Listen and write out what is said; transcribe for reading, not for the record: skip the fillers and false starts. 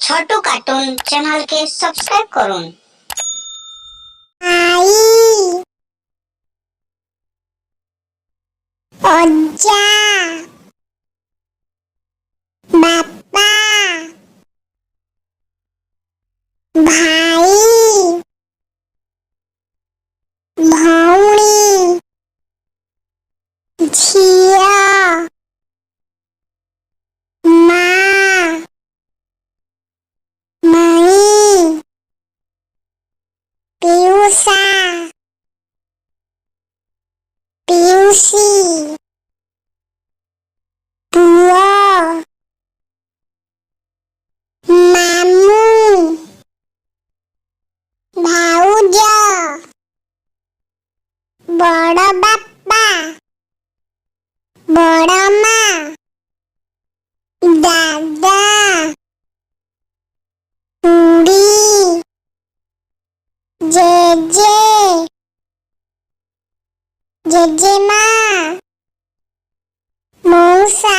ছোট কার্টুন চ্যানেলকে সাবস্ক্রাইব করুন। আই অজ্জা বাপ্পা ভাই ভଉଣୀ ଝିଅ ମା ମାଇଁ ପିଉସା ପିଉସୀ ପୁଅ ମାମୁଁ ଭାଉଜ ବଡ଼ ବାପା ବଡ଼ ମା ଦାଦା ଖୁଡ଼ୀ ଜେଜେ ଜେଜେମା ମଉସା